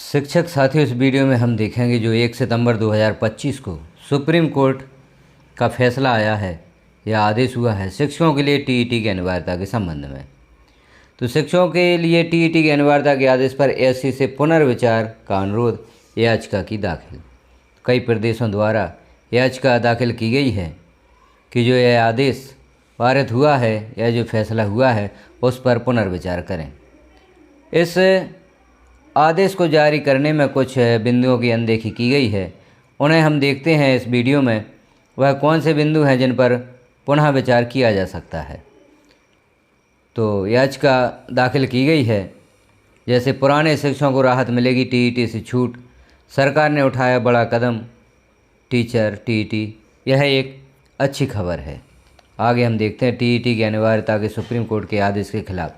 शिक्षक साथियों, इस वीडियो में हम देखेंगे जो 1 सितंबर 2025 को सुप्रीम कोर्ट का फैसला आया है या आदेश हुआ है शिक्षकों के लिए टीईटी की अनिवार्यता के संबंध में। तो शिक्षकों के लिए टीईटी की अनिवार्यता के आदेश पर एससी से पुनर्विचार का अनुरोध याचिका की दाखिल। कई प्रदेशों द्वारा याचिका दाखिल की गई है कि जो यह आदेश पारित हुआ है या जो फैसला हुआ है उस पर पुनर्विचार करें। इस आदेश को जारी करने में कुछ बिंदुओं की अनदेखी की गई है, उन्हें हम देखते हैं इस वीडियो में। वह कौन से बिंदु हैं जिन पर पुनः विचार किया जा सकता है। तो याचिका दाखिल की गई है, जैसे पुराने शिक्षकों को राहत मिलेगी, टीईटी से छूट, सरकार ने उठाया बड़ा कदम, टीचर टीईटी, यह एक अच्छी खबर है। आगे हम देखते हैं टीईटी की अनिवार्यता के सुप्रीम कोर्ट के आदेश के खिलाफ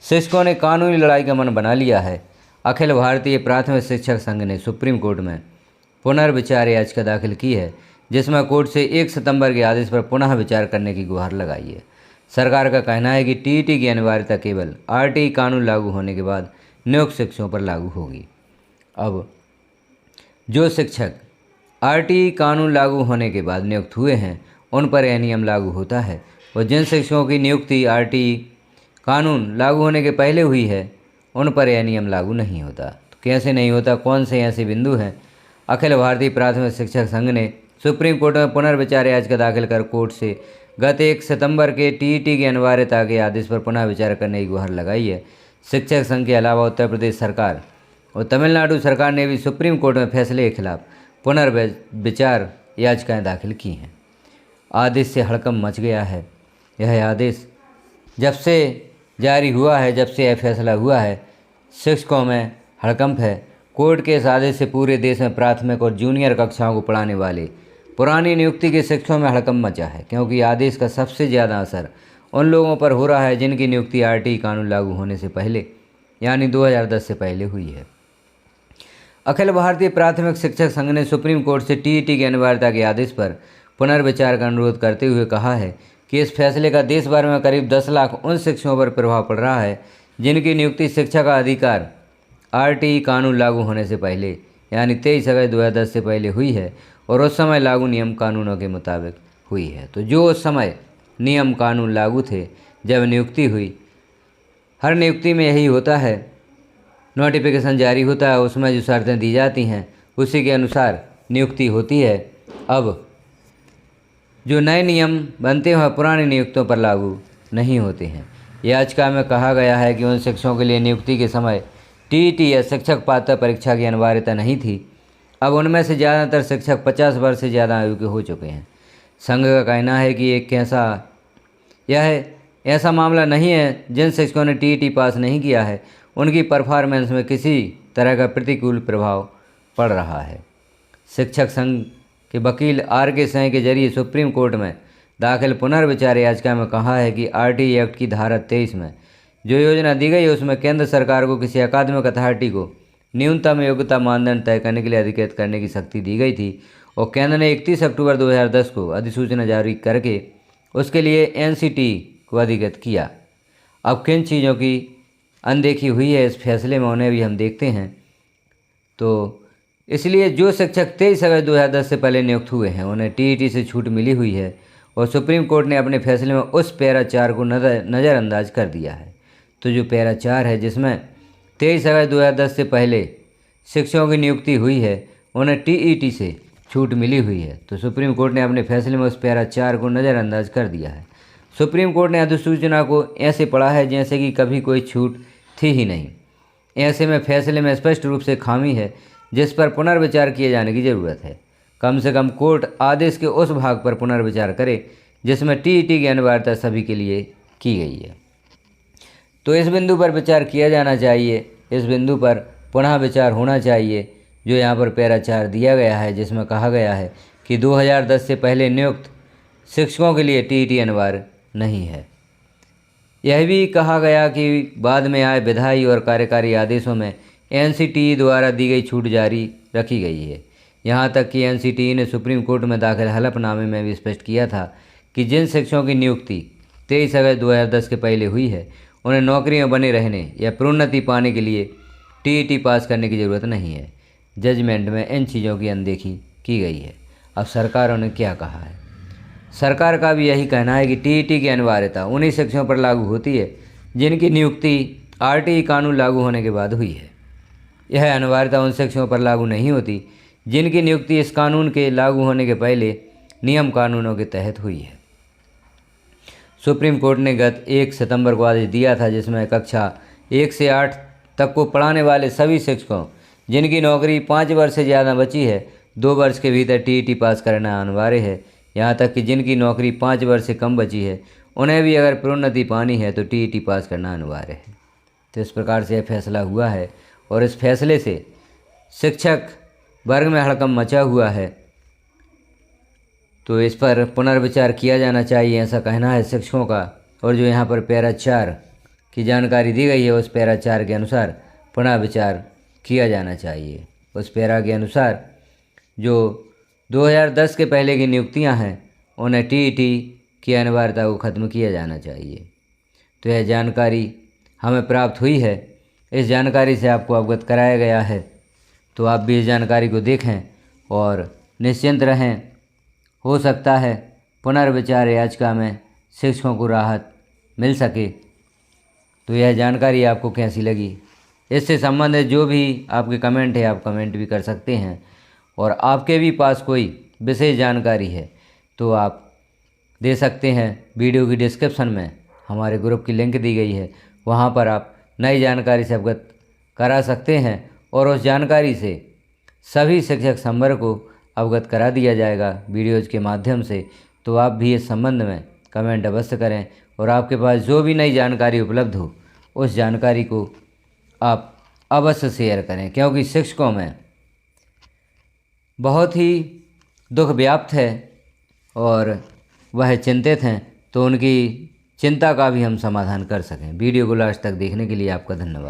शिक्षकों ने कानूनी लड़ाई का मन बना लिया है। अखिल भारतीय प्राथमिक शिक्षक संघ ने सुप्रीम कोर्ट में पुनर्विचार याचिका दाखिल की है, जिसमें कोर्ट से 1 सितंबर के आदेश पर पुनः विचार करने की गुहार लगाई है। सरकार का कहना है कि टीईटी की अनिवार्यता केवल आरटीई कानून लागू होने के बाद नियुक्त शिक्षकों पर लागू होगी। अब जो शिक्षक आरटीई कानून लागू होने के बाद नियुक्त हुए हैं उन पर यह नियम लागू होता है, और जिन शिक्षकों की नियुक्ति आरटीई कानून लागू होने के पहले हुई है उन पर यह नियम लागू नहीं होता। तो कैसे नहीं होता, कौन से ऐसे बिंदु हैं? अखिल भारतीय प्राथमिक शिक्षक संघ ने सुप्रीम कोर्ट में पुनर्विचार याचिका दाखिल कर कोर्ट से गत 1 सितंबर के टीईटी की अनिवार्यता के आदेश पर पुनः विचार करने की गुहार लगाई है। शिक्षक संघ के अलावा उत्तर प्रदेश सरकार और तमिलनाडु सरकार ने भी सुप्रीम कोर्ट में फैसले के खिलाफ पुनर्विचार याचिकाएं दाखिल की हैं। आदेश से हड़कंप मच गया है। यह आदेश जब से जारी हुआ है, जब से यह फैसला हुआ है, शिक्षकों में हड़कंप है। कोर्ट के इस आदेश से पूरे देश में प्राथमिक और जूनियर कक्षाओं को पढ़ाने वाले पुरानी नियुक्ति के शिक्षकों में हड़कंप मचा है, क्योंकि आदेश का सबसे ज़्यादा असर उन लोगों पर हो रहा है जिनकी नियुक्ति आरटीई कानून लागू होने से पहले यानी 2010 से पहले हुई है। अखिल भारतीय प्राथमिक शिक्षक संघ ने सुप्रीम कोर्ट से टीईटी की अनिवार्यता के आदेश पर पुनर्विचार का अनुरोध करते हुए कहा है कि इस फैसले का देश भर में करीब 10 लाख उन शिक्षकों पर प्रभाव पड़ रहा है जिनकी नियुक्ति शिक्षा का अधिकार आरटीई कानून लागू होने से पहले यानी 23 अगस्त 2010 से पहले हुई है, और उस समय लागू नियम कानूनों के मुताबिक हुई है। तो जो उस समय नियम कानून लागू थे जब नियुक्ति हुई, हर नियुक्ति में यही होता है, नोटिफिकेशन जारी होता है, उसमें जो शर्तें दी जाती हैं उसी के अनुसार नियुक्ति होती है। अब जो नए नियम बनते हैं पुरानी नियुक्तियों पर लागू नहीं होते हैं। याचिका में कहा गया है कि उन शिक्षकों के लिए नियुक्ति के समय टीईटी या शिक्षक पात्रता परीक्षा की अनिवार्यता नहीं थी। अब उनमें से ज़्यादातर शिक्षक 50 वर्ष से ज़्यादा आयु के हो चुके हैं। संघ का कहना है कि यह ऐसा मामला नहीं है जिन शिक्षकों ने टीईटी पास नहीं किया है उनकी परफॉर्मेंस में किसी तरह का प्रतिकूल प्रभाव पड़ रहा है। शिक्षक संघ के वकील आर.के. सिंह के जरिए सुप्रीम कोर्ट में दाखिल पुनर्विचार याचिका में कहा है कि आरटीई एक्ट की धारा 23 में जो योजना दी गई है उसमें केंद्र सरकार को किसी अकादमिक अथॉरिटी को न्यूनतम योग्यता मानदंड तय करने के लिए अधिकृत करने की शक्ति दी गई थी, और केंद्र ने 31 अक्टूबर 2010 को अधिसूचना जारी करके उसके लिए एनसीटी को अधिकृत किया। अब किन चीज़ों की अनदेखी हुई है इस फैसले में, उन्हें भी हम देखते हैं। तो इसलिए जो शिक्षक 23 अगस्त 2010 से पहले नियुक्त हुए हैं उन्हें टीईटी से छूट मिली हुई है, और सुप्रीम कोर्ट ने अपने फैसले में उस पैरा 4 को नज़रअंदाज कर दिया है। तो जो पैरा 4 है जिसमें 23 अगस्त 2010 से पहले शिक्षकों की नियुक्ति हुई है उन्हें टीईटी से छूट मिली हुई है, तो सुप्रीम कोर्ट ने अपने फैसले में उस पैरा 4 को नज़रअंदाज कर दिया है। सुप्रीम कोर्ट ने अधिसूचना को ऐसे पढ़ा है जैसे कि कभी कोई छूट थी ही नहीं। ऐसे में फैसले में स्पष्ट रूप से खामी है जिस पर पुनर्विचार किए जाने की ज़रूरत है। कम से कम कोर्ट आदेश के उस भाग पर पुनर्विचार करे जिसमें टीईटी की अनिवार्यता सभी के लिए की गई है। तो इस बिंदु पर विचार किया जाना चाहिए, इस बिंदु पर पुनः विचार होना चाहिए। जो यहाँ पर पैरा 4 दिया गया है जिसमें कहा गया है कि 2010 से पहले नियुक्त शिक्षकों के लिए टीईटी अनिवार्य नहीं है। यह भी कहा गया कि बाद में आए विधायी और कार्यकारी आदेशों में एनसीटी द्वारा दी गई छूट जारी रखी गई है। यहाँ तक कि एनसीटी ने सुप्रीम कोर्ट में दाखिल हलफनामे में भी स्पष्ट किया था कि जिन शिक्षकों की नियुक्ति 23 अगस्त 2010 के पहले हुई है उन्हें नौकरी में बने रहने या प्रोन्नति पाने के लिए टीईटी पास करने की ज़रूरत नहीं है। जजमेंट में इन चीज़ों की अनदेखी की गई है। अब सरकारों ने क्या कहा है? सरकार का भी यही कहना है कि टीईटी की अनिवार्यता उन्हीं शिक्षकों पर लागू होती है जिनकी नियुक्ति आरटीई कानून लागू होने के बाद हुई है। यह अनिवार्यता उन शिक्षकों पर लागू नहीं होती जिनकी नियुक्ति इस कानून के लागू होने के पहले नियम कानूनों के तहत हुई है। सुप्रीम कोर्ट ने गत 1 सितंबर को आदेश दिया था जिसमें कक्षा 1 से 8 तक को पढ़ाने वाले सभी शिक्षकों जिनकी नौकरी 5 वर्ष से ज़्यादा बची है 2 वर्ष के भीतर टीईटी पास करना अनिवार्य है। यहाँ तक कि जिनकी नौकरी 5 वर्ष से कम बची है उन्हें भी अगर प्रोन्नति पानी है तो टीईटी पास करना अनिवार्य है। तो इस प्रकार से यह फैसला हुआ है और इस फैसले से शिक्षक वर्ग में हड़कंप मचा हुआ है। तो इस पर पुनर्विचार किया जाना चाहिए, ऐसा कहना है शिक्षकों का। और जो यहाँ पर पैरा 4 की जानकारी दी गई है उस पैरा 4 के अनुसार पुनर्विचार किया जाना चाहिए। उस पैरा के अनुसार जो 2010 के पहले की नियुक्तियाँ हैं उन्हें टीईटी की अनिवार्यता को ख़त्म किया जाना चाहिए। तो यह जानकारी हमें प्राप्त हुई है, इस जानकारी से आपको अवगत कराया गया है। तो आप भी इस जानकारी को देखें और निश्चिंत रहें। हो सकता है पुनर्विचार याचिका में शिक्षकों को राहत मिल सके। तो यह जानकारी आपको कैसी लगी? इससे संबंधित जो भी आपके कमेंट है आप कमेंट भी कर सकते हैं। और आपके भी पास कोई विशेष जानकारी है तो आप दे सकते हैं। वीडियो की डिस्क्रिप्शन में हमारे ग्रुप की लिंक दी गई है, वहाँ पर आप नई जानकारी से अवगत करा सकते हैं और उस जानकारी से सभी शिक्षक संवर्ग को अवगत करा दिया जाएगा वीडियोज़ के माध्यम से। तो आप भी इस संबंध में कमेंट अवश्य करें और आपके पास जो भी नई जानकारी उपलब्ध हो उस जानकारी को आप अवश्य शेयर करें, क्योंकि शिक्षकों में बहुत ही दुख व्याप्त है और वह चिंतित हैं। तो उनकी चिंता का भी हम समाधान कर सकें। वीडियो को लास्ट तक देखने के लिए आपका धन्यवाद।